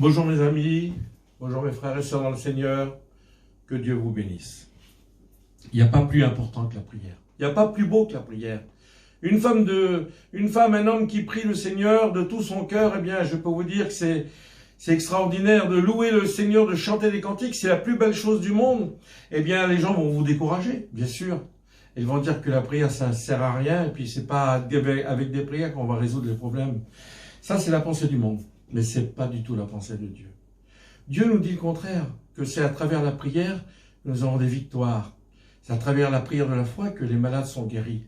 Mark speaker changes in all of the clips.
Speaker 1: Bonjour mes amis, bonjour mes frères et sœurs dans le Seigneur, que Dieu vous bénisse. Il n'y a pas plus important que la prière. Il n'y a pas plus beau que la prière. Une femme, un homme qui prie le Seigneur de tout son cœur, eh bien je peux vous dire que c'est extraordinaire de louer le Seigneur, de chanter des cantiques, c'est la plus belle chose du monde. Eh bien les gens vont vous décourager, bien sûr. Ils vont dire que la prière ça ne sert à rien, et puis c'est pas avec des prières qu'on va résoudre les problèmes. Ça c'est la pensée du monde. Mais ce n'est pas du tout la pensée de Dieu. Dieu nous dit le contraire, que c'est à travers la prière que nous avons des victoires. C'est à travers la prière de la foi que les malades sont guéris.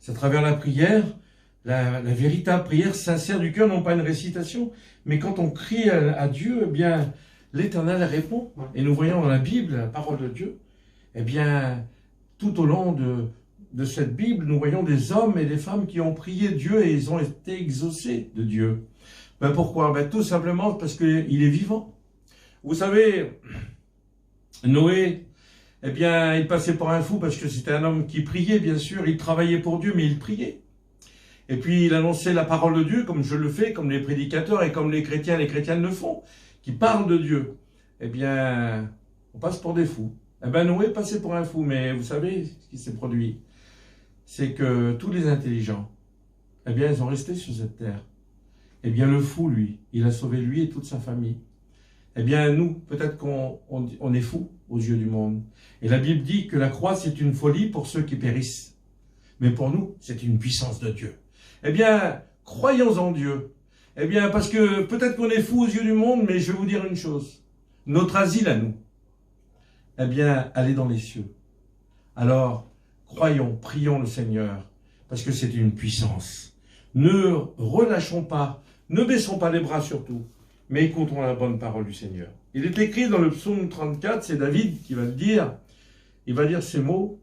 Speaker 1: C'est à travers la prière, la véritable prière sincère du cœur, non pas une récitation, mais quand on crie à Dieu, eh bien, l'Éternel répond. Et nous voyons dans la Bible, la parole de Dieu, eh bien, tout au long de cette Bible, nous voyons des hommes et des femmes qui ont prié Dieu et ils ont été exaucés de Dieu. Ben pourquoi? Ben tout simplement parce qu'il est vivant. Vous savez, Noé, eh bien, il passait pour un fou parce que c'était un homme qui priait, bien sûr. Il travaillait pour Dieu, mais il priait. Et puis, il annonçait la parole de Dieu, comme je le fais, comme les prédicateurs et comme les chrétiennes le font, qui parlent de Dieu. Eh bien, on passe pour des fous. Eh bien, Noé passait pour un fou, mais vous savez ce qui s'est produit? C'est que tous les intelligents, eh bien, ils sont restés sur cette terre. Eh bien, le fou, lui, il a sauvé lui et toute sa famille. Eh bien, nous, peut-être qu'on est fous aux yeux du monde. Et la Bible dit que la croix, c'est une folie pour ceux qui périssent. Mais pour nous, c'est une puissance de Dieu. Eh bien, croyons en Dieu. Eh bien, parce que peut-être qu'on est fous aux yeux du monde, mais je vais vous dire une chose. Notre asile à nous, eh bien, elle est dans les cieux. Alors, croyons, prions le Seigneur, parce que c'est une puissance. Ne relâchons pas. Ne baissons pas les bras surtout, mais écoutons la bonne parole du Seigneur. Il est écrit dans le psaume 34, c'est David qui va le dire. Il va dire ces mots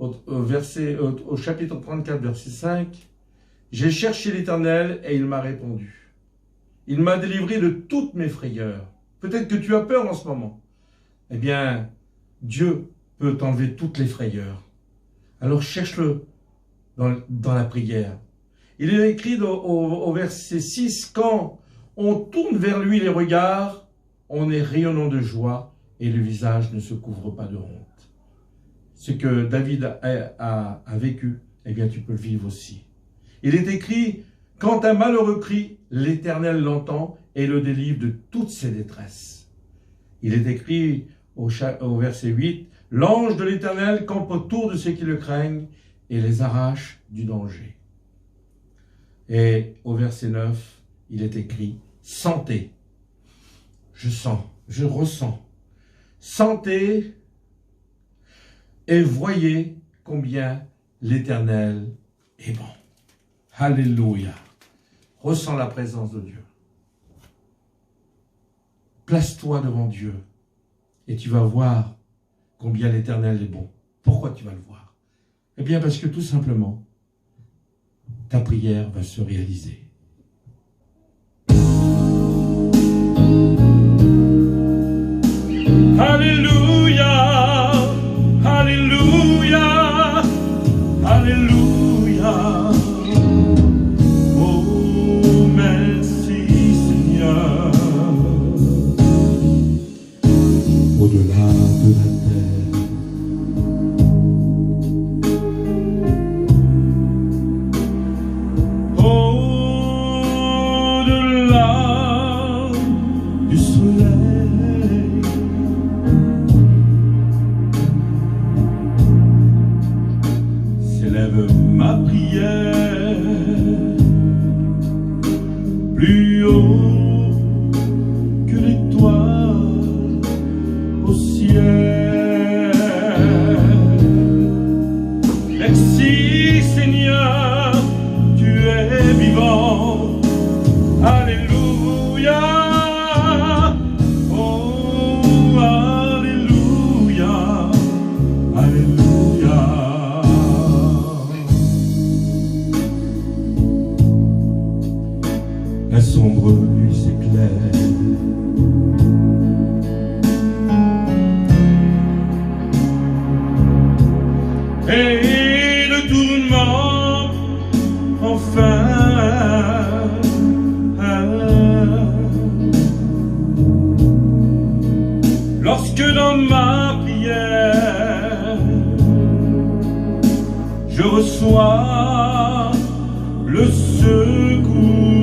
Speaker 1: au chapitre 34, verset 5. « J'ai cherché l'Éternel et il m'a répondu. Il m'a délivré de toutes mes frayeurs. » Peut-être que tu as peur en ce moment. Eh bien, Dieu peut t'enlever toutes les frayeurs. Alors cherche-le dans la prière. Il est écrit au verset 6, « Quand on tourne vers lui les regards, on est rayonnant de joie et le visage ne se couvre pas de honte. » Ce que David a vécu, eh bien tu peux le vivre aussi. Il est écrit, « Quand un malheureux crie, l'Éternel l'entend et le délivre de toutes ses détresses. » Il est écrit au verset 8, « L'ange de l'Éternel campe autour de ceux qui le craignent et les arrache du danger. » Et au verset 9, il est écrit « Sentez ». Je sens, je ressens. Sentez et voyez combien l'Éternel est bon. Alléluia. Ressens la présence de Dieu. Place-toi devant Dieu et tu vas voir combien l'Éternel est bon. Pourquoi tu vas le voir? Eh bien parce que tout simplement, ta prière va se réaliser. Alléluia, Alléluia, Alléluia. Oh, merci Seigneur. Au-delà de la terre, ma prière plus haut que l'étoile au ciel. Merci Seigneur, tu es vivant. Alléluia. Oh, Alléluia. Alléluia. La sombre nuit s'éclaire. Et le tourment enfin reçois le secours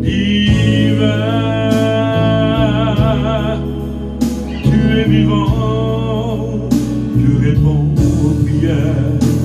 Speaker 1: divin. Tu es vivant, tu réponds aux prières.